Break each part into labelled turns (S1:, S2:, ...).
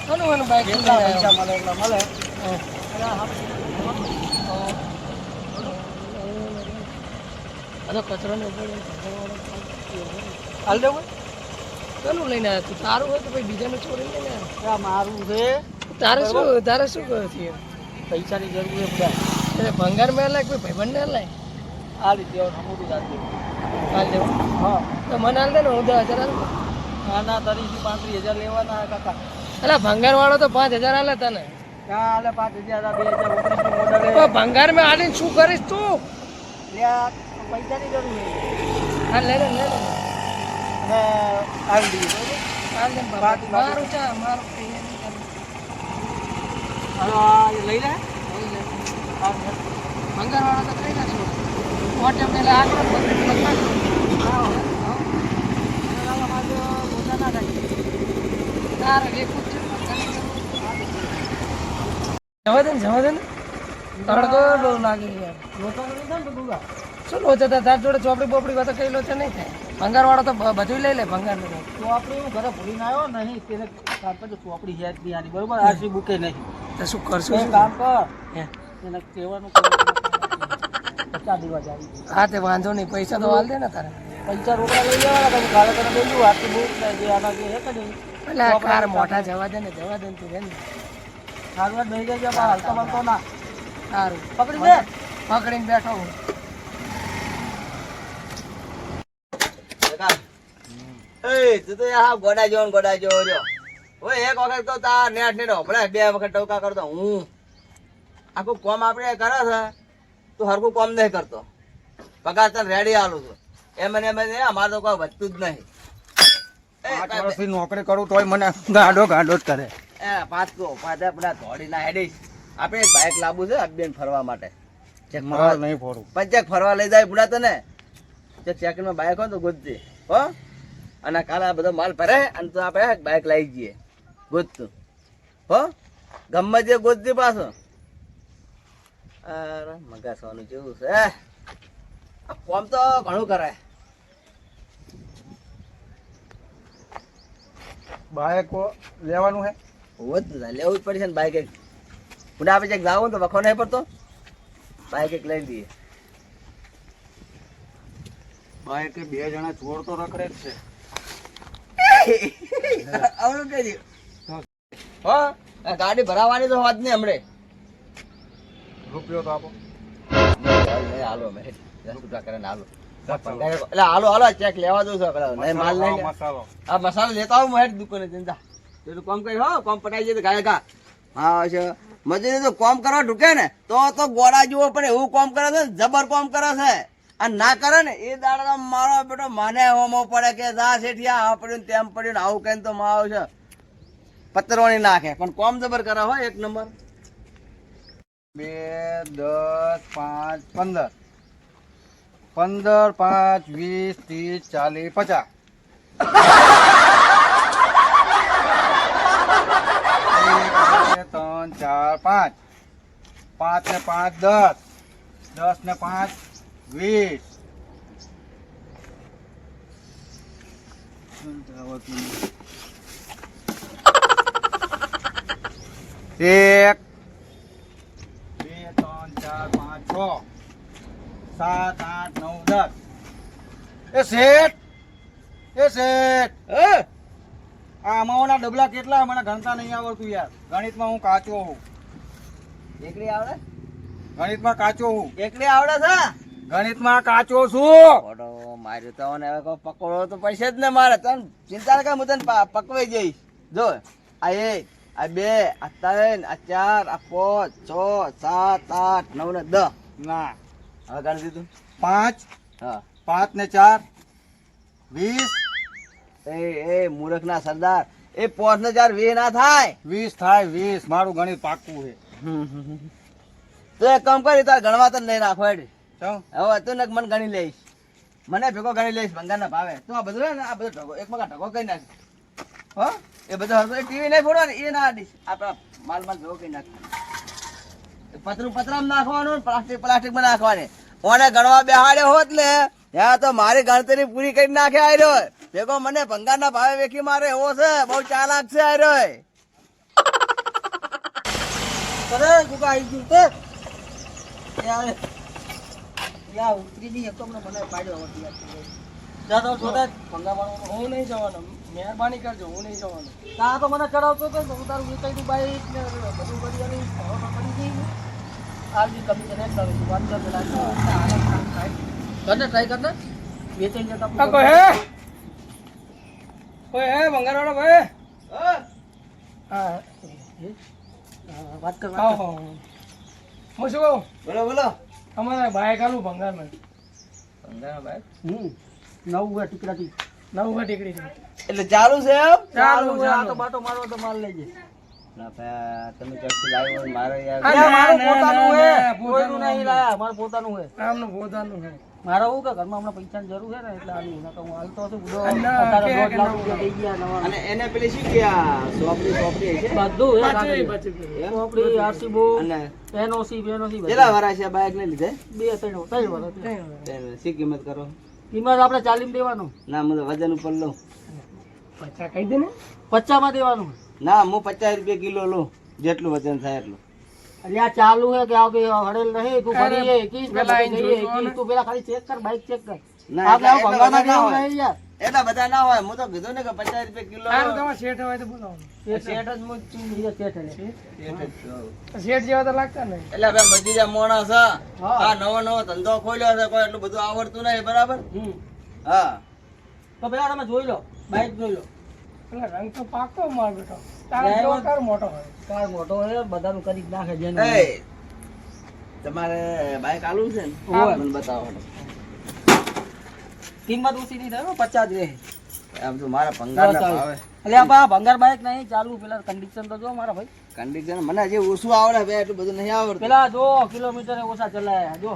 S1: કોનું બાઈક
S2: કેટલા પૈસા મળે એટલા મળે.
S1: અરે કચરો ને ઉપર
S2: હાલ દેવું
S1: કોનું લઈને આવ્યા તું? તારું હોય તો પછી બીજાનું છોડી લઈને આવ્યા.
S2: આ મારું છે.
S1: તારે શું થયું?
S2: પૈસાની જરૂર છે બધા.
S1: એટલે ભંગાર મેં લાય કોઈ ભાઈબંધને લાય
S2: આ રીતે મોટું જાત
S1: હાલ દેવું.
S2: હા
S1: તો મને હાલ દે ને હું 10,000 હાલ દઉં.
S2: આના 30,000 થી 35,000 લેવાના કાકા.
S1: અલા ભંગાર વાળો તો 5,000 હાલે તને.
S2: ક્યાં હાલે 5,000 2019 નું મોડલ
S1: તો ભંગાર મેં હાલીને શું કરીશ તું?
S2: પૈસાની જરૂર છે.
S1: હા લે લે લે લે.
S2: અને આવી દઈએ બરોબર.
S1: હાલ દે બાબા. મારું ચા મારું કહીએ નહીં ચાલે.
S2: હાલો આ એ લઈ લે.
S1: ભંગાર વાળો તો કઈ નાખશું મોટે પેલા આગળ પકડી લખવા જવા દે ને તડકો બહુ લાગે યાર. શું લોચા હતા તાર જોડે ચોપડી બોપડી વાત કઈ લોચા નહીં થાય. ભંગાર વાળો તો બધું લઈ લે ભંગાર નું.
S2: ચોપડી હું ઘરે ભૂલીને આવ્યો નહીં તેને ચોપડી યાદ બી આની બરોબર આરસી બુકે નહીં.
S1: તો શું કરશું?
S2: એક કામ કર
S1: હે?
S2: એને કહેવાનું 50 દિવસ આવી
S1: હા તે વાંધો નહીં પૈસા તો હાલ દે ને તારે.
S2: પૈસા રોકડા લઈ જવાના તમે કાલે તને દઈ આરસી બુક ને જે આના જે હે કદી
S1: પેલા કાર મોટા જવા દે ને તું રે ને.
S2: સારું દઈ દેજો પણ હાલતો બનતો ના.
S1: સારું
S2: પકડી દે.
S1: પકડીને બેઠો હું.
S3: તું તો યાર ગોડા જેવો રહ્યો. ઓય એક વખત તો તાર નેટ ને હમણાં 2 વખત ટોકા કરતો હું. આખું કોમ આપણે કરે છે તું હરખું કોમ નહીં કરતો. પગાર તને રેડી આલું છું એમ અમારે તો કોઈ વધતું જ નહીં.
S2: 5 વર્ષથી નોકરી કરું તોય મને ગાડો જ કરે.
S3: એ પાછો પાછા બધા દોડી ના હેડીશ. આપણે એક બાઇક લાવવું છે બેન ફરવા માટે.
S2: નહીં ફોડું
S3: પંચક ફરવા લઈ જાય બુડા તને સેકન્ડમાં બાઇક હોય તો ગોતજે હો. અને કાલે આ બધો માલ ભરે અને તો આપણે બાઇક લાવી જઈએ ગોતતું હો. ગમે જે ગોતજે પાછો. અરે મગા સોનું જેવું છે. આ કોમ તો ઘણું કરે.
S2: બાઈક લેવાનું હે
S3: લેવું જ પડશે ને બાઇક એક. બુડા આપણે ક્યાંક જાવું તો વખો નહીં પડતો. બાઇક એક લઈ લઈએ.
S2: બાઈક 2 જણા ચોર તો રખડે જ છે.
S3: આવડું કહી દઉં હો. ગાડી ભરાવાની તો વાત નહીં હમણે.
S2: રૂપિયો તો આપો.
S3: હાલો અમે 10 રૂપિયા કરે હાલો. એટલે હાલો ચેક લેવા દઉં છું. નહીં માલ નહીં
S2: મસાલો
S3: આ મસાલો લેતા આવું મારી દુકાને ચિંતા પેલું કોમ કરી હો. કોમ પટાઈ જાય તો ગાય ગા. હા છે મજૂરી તો કોમ કરવા ઢૂકે ને તો ગોળા જેવો પણ એવું કોમ કરે છે જબર કોમ કરે છે. અને ના કરે ને એ દાડા મારો બેટો મને હોમો પડે કે જા શેઠિયા આ પડ્યું તેમ પડ્યું ને આવું કઈ તો માવ છે પતરવાની નાખે પણ કોમ જબર કરે હોય એક નંબર.
S2: 2 10 5 15 15 5 20 30 40 50 5 ને 5 10 10 ને 5 20 1 2 3 4 5 6 7 8 9 10 એ શેઠ આ અમાઓના ડબલા કેટલા મને ગણતા નહીં આવડતું યાર. ગણિતમાં હું કાચો હું.
S3: એકડી આવડે
S2: ગણિતમાં કાચો હું.
S3: એકડી આવડે છે.
S2: ગણિતમાં કાચો છું.
S3: ઓડો માર્યો તો ને હવે કોઈ પકડો તો પૈસે જ ને મારે. તને ચિંતા ન કર હું તને પકવાઈ જઈશ. જો આ 1 આ 2 આ 3 આ 4 આ 5 6 7 8 9 ને 10.
S2: ના
S3: હવે ગણી દીધું.
S2: 5
S3: હા
S2: 5 ને 4 20
S3: એ મૂર્ખ ના સરદાર એ 5 ને 4 20 ના થાય.
S2: 20 થાય 20. મારું ગણિત પાક્કું છે.
S3: તો એક કામ કરી તાર ગણવા તો નહીં નાખો હેડી.
S2: ચો
S3: હવે તું ને મને ગણી લઈશ. મને ભેગો ગણી લઈશ ભંગાર ના ભાવે. તું આ બધું ને આ બધો ઢગો એક મગા ઢગો કરી નાખ હો. એ બધો હરતો ટીવી નહીં ફોડવાની એ ના આડીશ. આપડા માલ ભેગો કરી નાખ. પતરામાં નાખવાનું પ્લાસ્ટિક માં નાખવાની. ઓને ગણવા બેહાડ્યો હોત ને ત્યાં તો મારી ગણતરી પૂરી કરી નાખે આર્યો ભેગો મને ભંગાર ના ભાવે વેખી મારે એવો છે. બહુ ચાલાક છે આર્યો. કરે ગુગા આવી ગયું તે યાર યા ઉતરી ની એકદમ ને મને પાડ્યો આવતી યાર જા તો જોતા ભંગા મારવાનો
S1: હું નહીં જવાનો, મહેરબાની કરજો, હું નહીં જવાનો.
S3: તા તો મને ચડાવતો તો હું તારું વેચાઈ બાઈક ને બધું કરી આલી હવે પડી ગઈ આજી કમિશન એક તારું વાત કર પેલા કરને ટ્રાય કરને વેચાઈ જતા
S1: આ કોઈ હે? કોઈ હે ભંગારવાળો ભાઈ? હા,
S3: વાત કર
S1: આવો, આવો. હું શું કહું?
S3: બોલો બોલો
S1: અમારે બાઈક આલું ભંગારમાં.
S3: ભંગાનો બાઈક નવું ટીકડાથી
S1: નવું ટીકડી છે.
S3: એટલે ચાલુ છે એમ
S1: ચાલુ,
S3: આ
S1: ચાલુ.
S3: તો બાટો મારવો તો માર લેજે ના ભાઈ તમે ક્યાંથી લાવ્યો હોય? મારે યાર
S1: ના,
S3: યાર, મારું
S1: ના,
S3: પોતાનું
S1: ના,
S3: હે
S1: ના,
S3: કોઈનું
S1: પોતાનું
S3: નહીં લાયા મારું પોતાનું હે
S1: આમનું પોતાનું છે.
S3: મારે એવું કે ઘરમાં હમણાં પૈસાની જરૂર છે ને એટલે આની નકર હું હાલતો હતો બધો
S1: ના,
S3: અત્યારે
S1: કે
S3: 1.5 લાખ
S1: નવું
S3: રૂપિયા થઈ ગયા નવા
S4: અને એને પેલી શું કે આ સોપડી છે
S3: બધું હે
S1: બચી,
S3: કાગળ.
S1: બચી ગયું.
S3: ચોપડી આરસી બુક
S4: અને
S3: એનઓસી બેનઓસી
S4: કેટલા વરા છે બાઇક ને લીધે?
S3: 2-3 વર્ષ
S4: શી કિંમત કરો?
S3: કિંમત આપણે 40 દેવાનું
S4: ના હું તો વજન ઉપર લઉં.
S1: પૈસા કહી દે ને.
S3: 50 માં દેવાનું
S4: ના હું 50 રૂપિયા કિલો લઉં, જેટલું વજન થાય એટલું.
S3: એટલે આ ચાલુ હે કે આ કે હડેલ નહીં તું
S1: અરે,
S3: ફરી 21
S1: પેલા આઈને
S3: જઈએ
S1: જોજો ને.
S3: 21 તું પેલા ખાલી ચેક કર બાઈક ચેક કર
S4: ના,
S3: આપણે આ
S4: એટલા
S3: ભંગારમાં
S4: બધા ના
S3: દેવું
S4: હોય.
S3: નહીં યાર
S4: એટલા બધા ના હોય. હું તો કીધું ને કે 50 રૂપિયા કિલો
S1: સારું,
S4: લઉં.
S1: તમારે શેઠ હોય તો બોલાવો.
S4: શેઠ જ હું છું.
S3: શેઠ હે.
S4: શેઠ જ છું.
S1: શેઠ જેવા તો લાગતા નહીં.
S4: એટલે ભાઈ મજીદા માણસ હા
S3: હા.
S4: આ નવો નવો ધંધો ખોલ્યો છે, કોઈ એટલું બધું આવડતું નહીં બરાબર.
S3: હમ.
S4: હા
S3: તો પેલા તમે જોઈ લો બાઈક જોઈ લો
S1: પેલા રંગ તો પાકો માર બેટો. તારો જેવો કાર મોટો હોય.
S3: કાર મોટો હોય બધાનું કરી જ નાખે જેને
S4: એ તમારે બાઇક આલું છે ને?
S3: હોય.
S4: મને બતાવો.
S3: કિંમત ઓછી નહીં થાય હો, 50 રહે
S4: આમ તો મારા ભંગાર ના ભાવે
S3: એટલે આ બા ભંગાર બાઈક નહીં ચાલુ પેલા કન્ડિશન તો જો મારા ભાઈ
S4: કંડિશન મને હજી ઓછું આવડે બે એટલું બધું નહીં આવડતું.
S3: પેલા જો કિલોમીટર ઓછા ચલાયા જો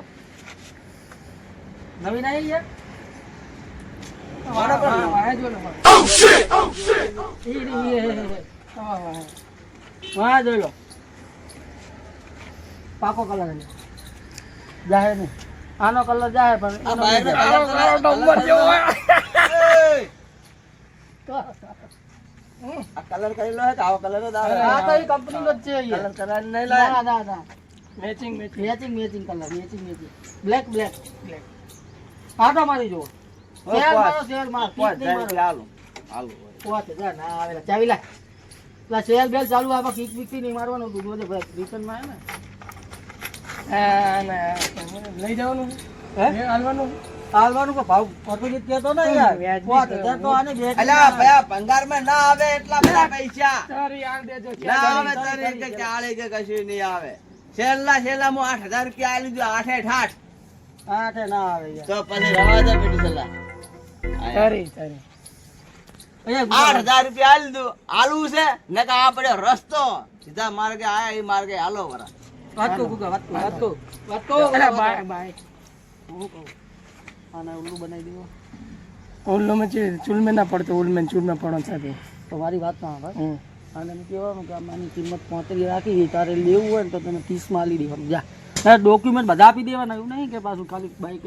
S3: નવી નહીં યાર
S1: વાળા પર વાળા જો ને વાળા. હા, વાળા.
S3: વાહ જોઈ લો પાકો કલર છે જાહે નહીં આનો કલર જાહે પણ
S4: આ
S3: એનો
S4: બાઈકનો
S3: નહીં જાહે.
S4: કલર તો
S1: આવો નંબર જેવો હોય.
S4: એય!
S1: હમ.
S4: આ કલર કરેલો હે કે આવો કલર જ આવે?
S3: આ તો એ કંપનીનો જ છે યાર.
S4: કલર કરાવીને નહીં
S3: ના
S4: લાવે?
S3: ના ના
S1: matching matching.
S3: Matching colour matching black black આટો મારી જો
S4: હોય,
S3: શેર
S4: પાંચ.
S3: મારો શેર માર
S4: પાંચ
S3: કિક નહીં
S4: હજાર
S3: મારો
S4: રૂપિયા આલું. આલું હોય.
S3: પોત હજાર ના આવેલા ચાવી લાય પેલા શેર બેલ ચાલુ આમાં કિક બીક નહીં મારવાનું દૂધ વધે ભાઈ રિટર્ન માં આવે
S1: હા, ના, લઈ જવાનું
S3: હે
S1: હે હાલવાનું.
S3: હાલવાનું કે ભાવ પરમિટ કહેતો ને યાર
S1: વ્યાજબી
S3: પોત
S1: કરો.
S3: હજાર તો આને બે
S4: અલા ભાઈ આ ભંગારમાં ના આવે એટલા બધા પૈસા
S1: તારી આલ દેજો.
S4: ના આવે તારી કે ચાલે કે કશું નહીં આવે. છેલ્લા હું 8,000 રૂપિયા આલી દઉં. 8
S3: આઠે ના આવે યાર
S4: તો પછી રવા દે પેટી સલાહ.
S1: તારી તારી.
S3: અહીંયા
S4: 8,000 રૂપિયા આલી દઉં. આલુ છે ને કે આ પડ્યો રસ્તો સીધા માર્ગે આયા એ માર્ગે હાલો વરા.
S3: વાત કહું ગુગા વાત કહું
S1: અલા, બાય બાય.
S3: હું કહું આને ઉલ્લુ બનાવી દેવો
S1: ઉલ્લુ में चूल में ना पड़ते, उल में चूल में पड़ो સાથે.
S3: તમારી વાત ના ભાઈ
S1: હમ.
S3: અને એમ કહેવાનું કે આની કિંમત 35 રાખી છે તારે લેવું હોય ને તો તને 30 માં આલી દેવાનું જા તારે ડોક્યુમેન્ટ બધા આપી દેવાના એવું નહીં કે પાછું ખાલી બાઈક જ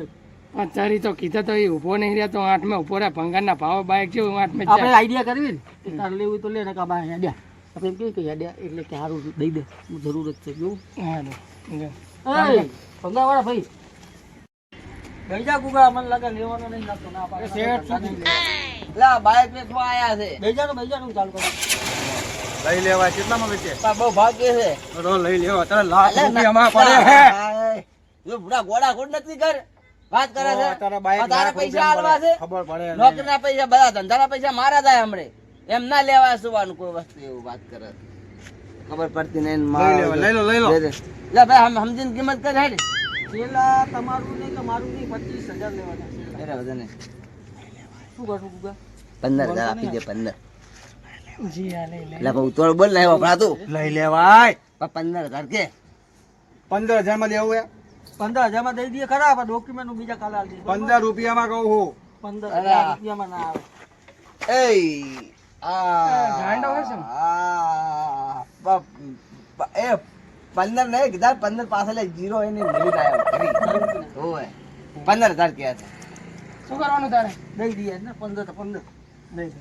S1: આ તારી તો કીધા તો એ ઉભો નહીં રહ્યા તો 8 માં ઉભો રહ્યા. ભંગારના ભાવ બાઈક છે 8 માં
S3: આપણે આઈડિયા કરવી ને કે તારે લેવું હોય તો લે ને કા બા હેડ્યા આપણે એમ કહીએ કે હેડ્યા એટલે કે સારું દઈ દે જરૂર જ છે કેવું ભંગાવાળા ભાઈ બેજા ગુગા મને લાગે લેવાનો નહીં લાગતો ના પાડે
S1: શેઠ સુધી.
S4: એટલે આ બાઈક વેચવા આયા છે.
S3: બેજાનું ચાલુ કરો
S2: લઈ લેવા કેટલામાં વેચે?
S4: આ બહુ ભાગ્ય છે.
S2: તો લઈ લેવા તારે લાખ
S4: અલે
S2: રૂપિયામાં
S4: ના,
S2: પડે હે.
S4: હા, જો ભૂડા ગોળા ખોટ નથી કર વાત કરે છે.
S2: તારા બાઈક
S4: આ તારા
S2: લાખ
S4: પૈસા
S2: રૂપિયામાં
S4: આલવા છે.
S2: ખબર પડે ને.
S4: નોકરીના પૈસા બધા ધંધાના પૈસા મારા થાય હમણે. એમ ના લેવા સુવાનું કોઈ વસ્તુ એવું વાત કરે. ખબર પડતી નહીં ને
S2: લઈ લેવા, લઈ લો, લઈ લો.
S4: લે ભાઈ સમજીને કિંમત કર હેડ.
S3: પેલા તમારું નહીં કે મારું નહીં 25,000 લેવાના છે
S4: અરે બધા ને
S3: શું કરશું ગુગા
S4: 15,000 આપી દે 15.
S1: જી હા લઈ લે.
S4: એટલે બહુ તોડ બોલ ને વપરાતું.
S2: લઈ લેવાય.
S4: 15,000 કે
S2: 15,000 માં દેવું હે?
S3: 15,000 માં દઈ દઈએ ખરા પણ ડોક્યુમેન્ટ નું બીજા કાલે આલી દઈએ
S2: 15 રૂપિયામાં કહું હું.
S3: 15,000 રૂપિયામાં ના આવે
S4: એય
S1: ગાંડો હશે ને?
S4: એ 15 નહીં કીધા 15 પાછળ એક જીરો એની મિનિટ આવ્યો હોય 15,000 કે છે.
S1: શું કરવાનું તારે?
S3: દઈ દઈએ ને 15 તો 15
S1: લઈ લે.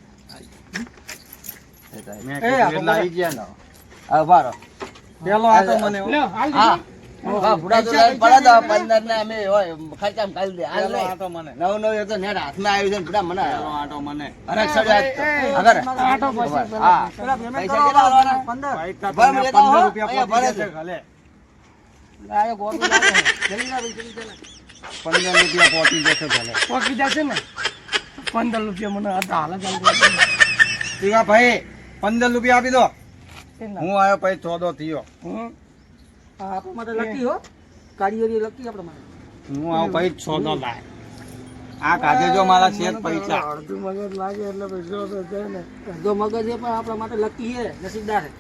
S2: મેં
S3: એ
S2: કીધું
S3: આ
S2: એટલા આવી ગયા ને.
S4: હવે બારો
S2: પેલો આ તો મને હો.
S1: લ્યો, હાલ
S3: હા
S1: દીધો.
S3: હા બુડા તો લઈને પડે તો 15 ને અમે હોય ખર્ચામાં કાઢી દે હાલ
S2: પેલો
S3: નહીં.
S2: આ તો મને
S3: નવ એ તો નેટ હાથમાં આવ્યું છે ને બુડા મને
S2: પેલો આ તો મને
S3: અરે સડ્યા જ તો. અગર
S1: આટો પછી પેલા
S3: હા પૈસા કેટલા આલવાના?
S2: ભાઈ તા
S3: ભર
S2: તમે
S3: લેતા હો.
S2: 15 રૂપિયા
S3: અહીંયા
S2: પહોંચી
S3: ભરે
S2: જશે
S3: છે.
S2: ભલે.
S1: આયો ગોતું લાગે. જલ્દી ના ભાઈ, જલ્દી ચાલે.
S2: 15 રૂપિયા પહોંચી જશે ભલે.
S1: પોકી જશે ને 15 રૂપિયા મને હતા હાલ જ
S2: ટીકા ભાઈ 15 રૂપિયા આપી દો.
S1: હું
S2: હું આવ્યો પછી 14 થયો.
S1: આપણા માટે લકી હો કારીગરી લકી આપણા માટે
S2: હું આવું પછી 14 લાય. આ કાઢે જો મારા શેર પૈસા.
S1: અડધું મગજ લાગે એટલે પૈસો તો છે ને અડધો મગજ છે પણ આપણા માટે લકી છે નસીબદાર છે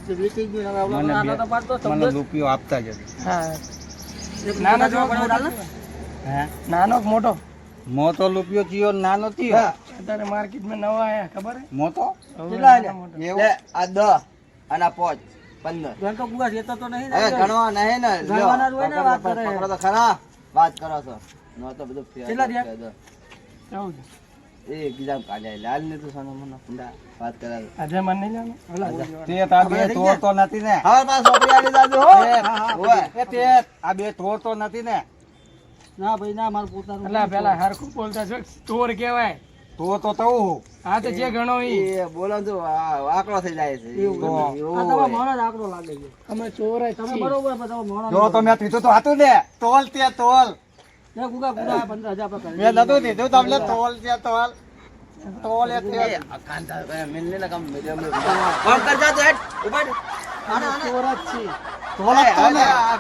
S1: જે વેચી ગયું હવે
S2: મને
S1: આપણા તો પાડતો
S2: બે- મને રૂપિયો આપતા જ હતી.
S1: હા નાનો જેવો મોટો
S2: હે
S1: નાનો કે મોટો
S2: મોટો રૂપિયો થયો નાનો થયો.
S1: અત્યારે માર્કેટમાં નવા આયા ખબર હે
S2: મોટો
S1: કેટલા મોટો
S2: એવું
S3: લે આ 10 અને આ 5 15
S1: ઘર તો પૂરા જતો તો નહીં
S3: હવે ગણવા નહીં ને લ્યો.
S1: ગણવાના જ હોય ને, વાત કરે.
S3: પકડો તો ખરા વાત કરો છો નો તો બધું ફેર
S1: કેટલા થયા?
S3: છે.
S1: 14
S3: એ એકદમ કાઢ્યા લાલ ને તો સાનો મને ફુંડા વાત કરે
S1: આજે મન નહીં લેવાનું હલા
S2: તે તાર બે તોડ તો નથી ને.
S3: હવે પાસ સોપડી આલી દાદુ હો ઓય
S2: એ તે આ બે તોડ તો નથી ને.
S1: ના ભાઈ ના મારું પોતાનું એટલે પેલા હરખું બોલતા છો ચોર કહેવાય
S2: તો તવું
S1: હા તો જે ગણો ઈ
S3: એ બોલો તો આકડો થઈ જાય છે
S1: એવું
S2: તો.
S1: આ તમારો મોણો જ આંકડો લાગે છે અમે ચોર જ તમે બરોબર પણ તમે મોણો
S2: જો તો મેં કીધું તો હતું ને તોલ તે તોલ.
S1: ને ગુગા ગુગા 15,000 પર કરી
S2: મેં નતું કીધું તમને તોલ તે તોલ. તોલ એ તે.
S3: એ કાંતા મિલને ના કામ મીડિયમ કોમ કરજા તો હેડ ઉભા
S1: ચોર જ છે
S2: તોલ જ તો ને. આ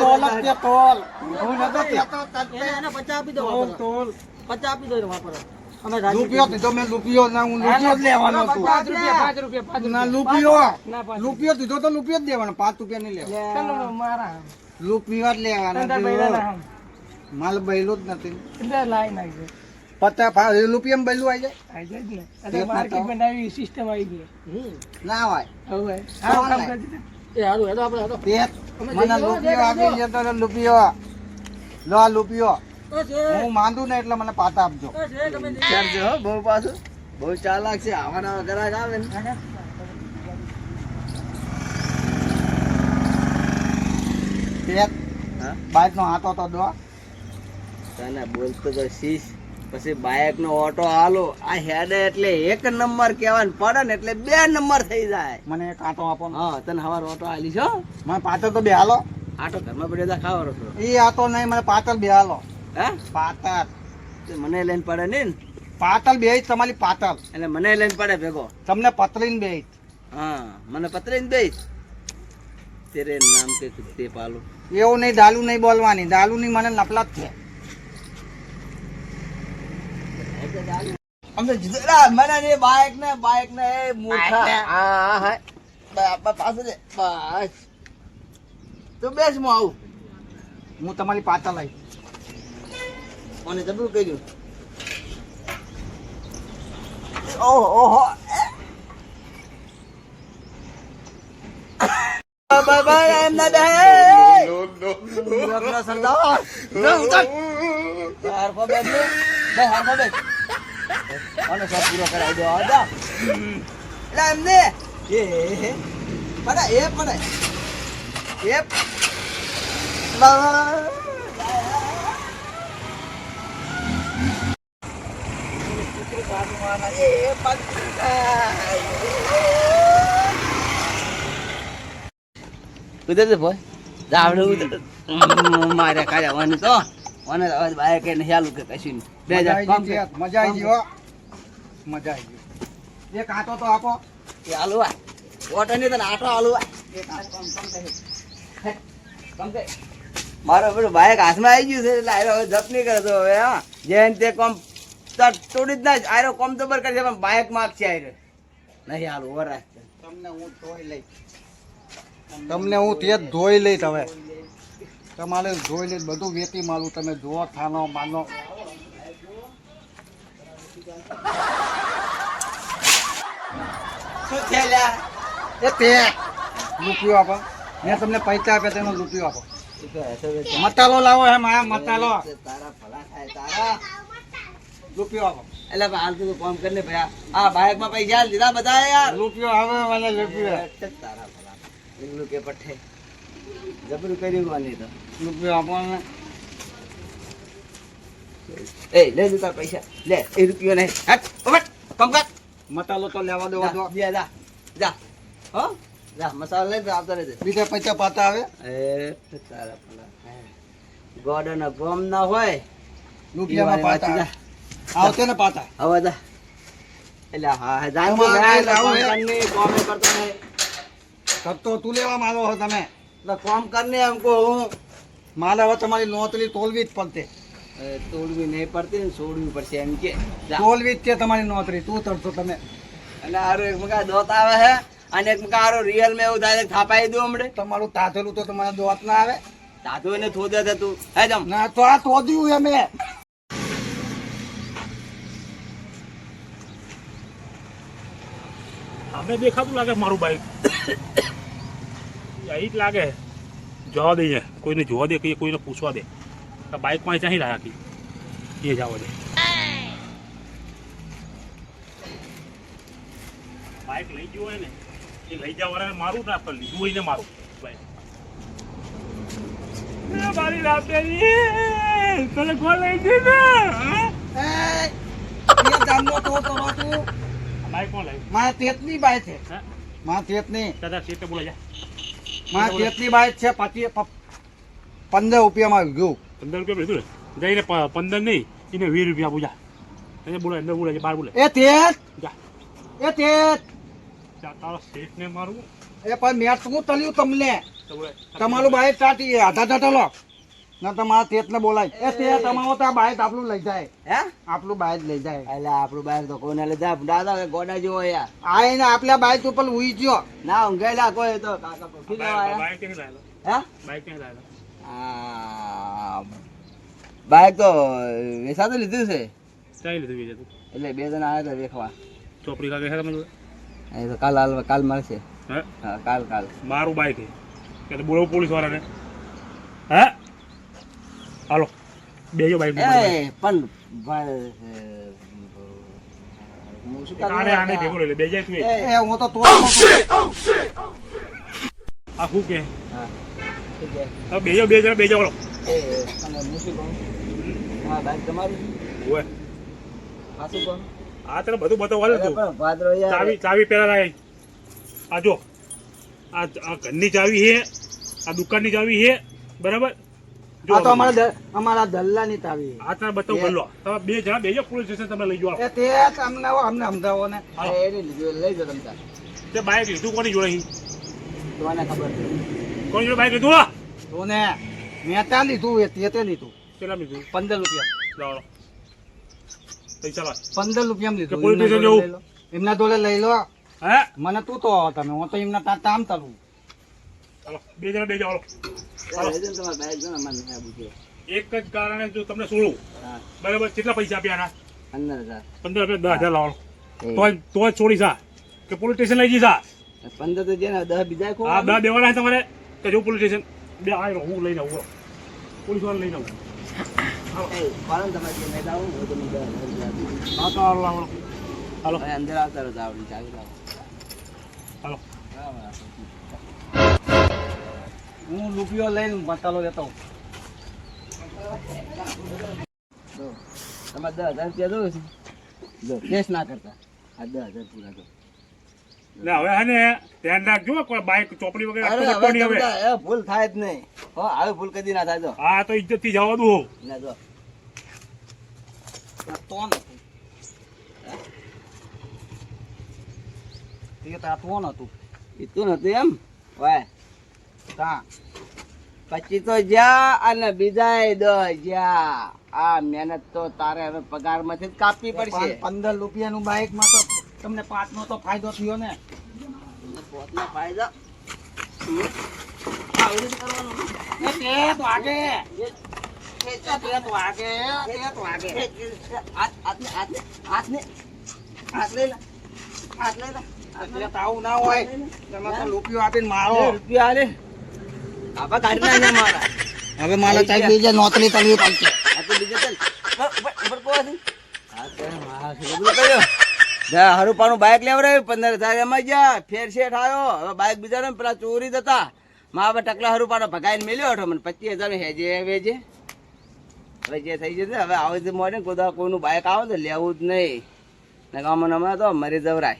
S2: તોલ જ તે તોલ. હું નતો કહેતો તને.
S1: એને 50 આપી દો
S2: તોલ તોલ.
S1: 50 આપી દો વાપરો અમે
S2: રૂપિયો દીધો મેં રૂપિયો ના હું રૂપિયો જ લેવાનો છું.
S1: 5 રૂપિયા
S2: ના રૂપિયો
S1: ના 5
S2: રૂપિયો દીધો તો રૂપિયો જ દેવાનો 5 રૂપિયા નહીં લેવાનો.
S1: ચલો મારા
S2: રૂપિયો જ લેવાનો
S1: તંતા બૈરાના હમ
S2: માલ બૈલો જ નથી.
S1: એટલે લાઈ નાખજો
S2: 50 રૂપિયા બૈલું આવી જાય
S1: આઈ જાય ને એટલે માર્કેટમાં નવી સિસ્ટમ આવી ગઈ
S2: ના હોય.
S1: હવે આ કામ કરી દીધું એ હારું હેડો આપણે હેડો
S2: તે મને રૂપિયો આપી જતો ને રૂપિયો લો આ રૂપિયો હું માંદું ને એટલે મને પાછા આપજો.
S3: ચાલજો હો બહુ પાછું બહુ ચાલાક છે આવાના ગ્રાહક આવે ને
S2: તે
S3: હા
S2: બાઈક નો હાથો તો દો.
S3: તને બોલતો તો શીશ પછી બાઇક નો ઓટો હાલો આ હેડે એટલે એક નંબર કહેવાનું પડે ને એટલે 2 નંબર થઈ જાય
S2: મને એક આંટો આપો ને.
S3: હા તને હવાર ઓટો આલી છો
S2: મને પાછળ તો બે હાલો.
S3: આટો ઘરમાં પડ્યો ખાવાનો છો
S2: એ આતો નહીં મને પાછળ બે હાલો.
S3: હે
S2: પાતળ
S3: તે મને લઈને પડે ને
S2: પાતળ બે તમારી પાતળ
S3: એટલે મને લઈને પડે ભેગો
S2: તમને પતરીને બે.
S3: હા મને પતરીને દઈશ તેરે નામ કે કુત્તે પાલો
S2: એવું નહીં દાલુ નહીં બોલવાની દાલુ ની મને નફલત છે.
S3: અમને જીતરા મને ને બાઇક ને એ મૂર્ખા હા હા બાપા પાસે દે બસ તો બેસ હું આવું
S2: હું તમારી પાતળ આવી.
S3: મને જબરું કર્યું ઓહો બાય એમ ના દે નો સરદાર નો ઉતર હાર કો બે હાર કો બે અને સબ પૂરો કરાવી દો આજા એટલે એમને એ પડા એ ઉધર તો ભાઈ જાવડે ઉધર મારે કાઢવાની તો મને હવે બાય કે નહીં આલું કે કશું બે
S2: મજા
S3: જા કામ
S2: આવી ગઈ, મજા આવી ગઈ હો. મજા આવી ગઈ. એક આંટો તો આપો.
S3: એ આલુ આ ઓટો ની તને આટો આલુ આ કામ કે મારો પેલો બાઈક હાથમાં આવી ગયું છે એટલે આયરો હવે જપ નહીં કરે તો હવે હા જેન તે કોમ તોડી જ ના આયરો કોમ તો બર કરશે પણ બાઈક માગ છે આયરો નહીં હાલું ઓર રાખશે
S2: તમને હું ધોઈ લઈશ. તમને હું તે જ ધોઈ લઈશ હવે. તમારે ધોઈ લઈશ બધું વેતી માલું તમે જુઓ થાનો માનો.
S3: શું છે લ્યા
S2: એ તે રૂપિયો આપો. મેં તમને પૈસા આપ્યા તેનો રૂપિયો આપો. મસાલો લાવો હે મારા મસાલો.
S3: તારા ભલા થાય તારા
S2: રૂપિયો આપો.
S3: એટલે હાલ તું કોમ કરીને ભાઈ આ બાઈક માં પૈસા દીધા બધા યાર
S2: રૂપિયો આવે મને રૂપિયો.
S3: તારા ભલા એકલું કે પઠે જબરું કર્યું કોની તો
S2: રૂપિયા આપણને
S3: એ લે તું તાર પૈસા લે એ રૂપિયો નહીં હટ ઉભટ કમ કર
S2: મસાલો તો લેવા દેવા દો.
S3: જા જા જા હો જા મસાલા લઈ આવતો રહેજે
S2: બીજા પૈસા પાતા આવે
S3: એ તારા પેલા ગોડના ગોમ ના હોય
S2: રૂપિયામાં પાતા આવે. આવતે ને પાતા
S3: હવે જા એટલે હા જાન તો
S2: તમારે
S3: લે
S2: લાવું
S3: કોમ
S2: હે?
S3: કરને કોમ કરતો નહીં
S2: કરતો તું લેવા માંગો છો તમે.
S3: એટલે કોમ કરને हमको હું
S2: મારે હવે તમારી નોતરી તોલવી જ પડશે.
S3: તોડવી નહીં પડતી ને છોડવી પડશે એમ કે જા.
S2: તોલવી જ છે તમારી નોતરી. તું તરશો તમે.
S3: અને હારો એક મકા દોત આવે હે અને એક મકા હારો રિયલ માં એવું થાય થાપાઈ દઉં હમણે
S2: તમારું તાથેલું તો તમારા દોત ના આવે.
S3: દાદુ એને થોદે છે તું હે જમ
S2: ના તો આ તોદ્યું અમે.
S5: અમે દેખાતું લાગે મારું બાઈક અહીં જ લાગે જવા દઈએ કોઈને જોવા દે કે કોઈને પૂછવા દે કે બાઈકમાં ચાહી રહ્યા કે એ જવા દે બાઈક લઈ ગયો હોય ને એ લઈ જવા મારું ના પણ લીધું હોય ને મારું બાઈક મારી રાતે તને કોણ લઈ ગયું બાઈક કોણ લઈ
S2: મારા તેતની બાઈ છે.
S5: હા
S2: મારા તેતની
S5: દાદા સીટે બોલા જા
S2: મારા તેતની બાઈ છે. 15 રૂપિયામાં ગયું.
S5: 15 રૂપિયા લીધું ને જઈને 15 નહીં એને 20 રૂપિયા પૂજા એને બોલે અંદર બોલે બહાર બોલે
S2: એ તેત
S5: જા
S2: એ તેત
S5: તારો શેઠ ને મારું
S2: એ પણ મેં શું તલ્યું તમને.
S5: તો બોલે
S2: તમારું બાઈક સ્ટાર્ટ આધા ચલો ના તમારા તેતને બોલાય. એ તે તમારો તો આ બાઈક આપણું લઈ જાય.
S3: હે
S2: આપણું બાઈક લઈ જાય.
S3: એટલે આપણું બાઈક તો કોને લઈ જા દાદા ગોડા જેવો યાર
S2: આઈને આપल्या બાઈક ઉપર ઉઈ ગયો.
S3: ના ઊંઘેલા કોઈ તો કાકા પક્ષી લેવા આયા
S5: બાઈક ક્યાંથી લાવેલો
S3: હે
S5: બાઈક ક્યાંથી લાવેલો
S3: આ બાઈક તો વેસાતું લીધું છે
S5: ચાઈ લીધું બીજે તું
S3: એટલે બે જણા આવ્યા હતા વેખવા
S5: ચોપડી કાકે છે તમે જોડે
S3: એ તો કાલ મળશે
S5: હે
S3: હા કાલ
S5: મારું બાઈક છે કે બોલો પોલીસ વાળાને હે હાલો બેજો બાઈક
S3: એ પણ ભાઈ, હું શું કરું?
S5: આને આને ભેગો લઈ લે બેજાય તું
S2: એ હું તો તોડમાં
S5: આ શું કે
S3: હા ઠીક છે.
S5: હવે બેજો બે જણા બેજો હાલો
S3: અને હું શું કહું? હા બાઈક તમારું
S5: ઓય
S3: આ શું કહું?
S5: આ તને બધું બતાવવા
S3: અરે
S5: તું
S3: પણ ભાદરો યાર
S5: ચાવી પેલા લાય આ જો આ ઘરની ચાવી છે આ દુકાનની ચાવી છે બરાબર જો
S2: આ તો અમારા દલ્લાની તાવી.
S5: આ તને બતાવ ગલ્લો તમે બે જણા બેજો પોલીસ સ્ટેશન તમે લઈ જાઓ
S2: એ તે અમને સમજાવો ને.
S3: એને લીધું લઈ જાઓ તમે તાર.
S5: તે બાઈક લીધું કોની જોડે અહીં?
S3: તોને ખબર છે
S5: કોની જોડે બાઈક લીધું હા
S2: તો ને મેં ત્યાં લીધું એ તે લીધું
S5: કેટલા લીધું
S2: 15 રૂપિયા.
S5: લાવો પૈસા લાવ
S2: 15 રૂપિયામાં લીધું.
S5: કે પોલીસ
S2: એમના
S5: સ્ટેશન
S2: જોડે
S5: જવું?
S2: લઈ લો. એમના જોડે લઈ લો.
S5: હે
S2: મને તું તો તમે હું તો એમના તામ તરું.
S5: ચાલો બે જણા બેજો હાલો
S3: લઈ જાઓ તમારે બાઈક જો ને મને નથી પૂછ્યું.
S5: એક જ કારણે જો તમને છોડું
S3: હા
S5: બરાબર કેટલા પૈસા આપ્યા
S3: 15,000
S5: 15 રૂપિયા 10,000 લાવો તો જ છોડી જા કે પોલીસ સ્ટેશન લઈ જઈ જા
S3: 15 તો છે ને 10 બીજા ખો
S5: હા 10 દેવાના છે તમારે કે જો પોલીસ સ્ટેશન બે આવ્યો હું લઈને આવું પોલીસ વાળા લઈને આવું
S3: પાલન તમારે જે નહીં લાવું હું તમને 10,000 આપીશ.
S5: હા તો હાલો હાલો હાલો
S3: હવે અંદર આવતા રહો તો આવડી ચાવી લાવો
S5: હાલો
S2: હું રૂપિયો લઈને મસાલો લેતો હોઉં.
S3: જો તમારે 10,000 રૂપિયા દો છે જો કેસ ના કરતા આ 10,000 પૂરા કરો.
S5: લે હવે હે ને ધ્યાન રાખજો કોઈ બાઈક ચોપડી વગેરે
S3: અરે
S5: આપતો નહીં હવે
S3: હવે ભૂલ થાય જ નહીં હો આવી ભૂલ કદી ના થાય જો
S5: હા તો ઇજ્જત થી જવા દઉં
S3: ના જો
S2: તો નથી. એ તો આ તો નતું.
S3: ઈતું નથી એમ વાય
S2: તા
S3: 25 તો જ્યાં અને બીજા 10 જ્યાં આ મહેનત તો તારે હવે પગાર માંથી જ કાપવી પડશે
S2: 15 રૂપિયાનું બાઈક માં તો તમને 5 નો તો ફાયદો થયો ને.
S3: પોતનો ફાયદો આવડી જ કરવાનું
S2: એ તે તો આગે. એ તે તો આગે. તે તો આગે.
S3: હાથ લઈ લે
S2: એટલે તો આવું ના હોય. તમે તો રૂપિયો આપીને મારો.
S3: રૂપિયા આલે આપા કાઢી નાખ્યા મારા
S2: હવે મારે ચાઈ બીજે નોતરી કરવી પડશે.
S3: આ તો બીજે ચાલ ઉપર કોણ હા તે મારા છોકરો કયો હરુપાનું બાઇક લેવડાવ્યું 15,000 એમાં ગયા ફેર શેઠ આવ્યો હવે બાઇક બીજા પેલા ચોરી જતા માં હવે ટકલા હરુપાનો ભગાઈને મેલ્યો હતો મને 25,000 હેજે વેજે હવે જે થઈ જશે હવે આવે છે મોડે કોઈનું બાઇક આવે તો લેવું જ નહીં ને ગામમાં તો મરી જવરાય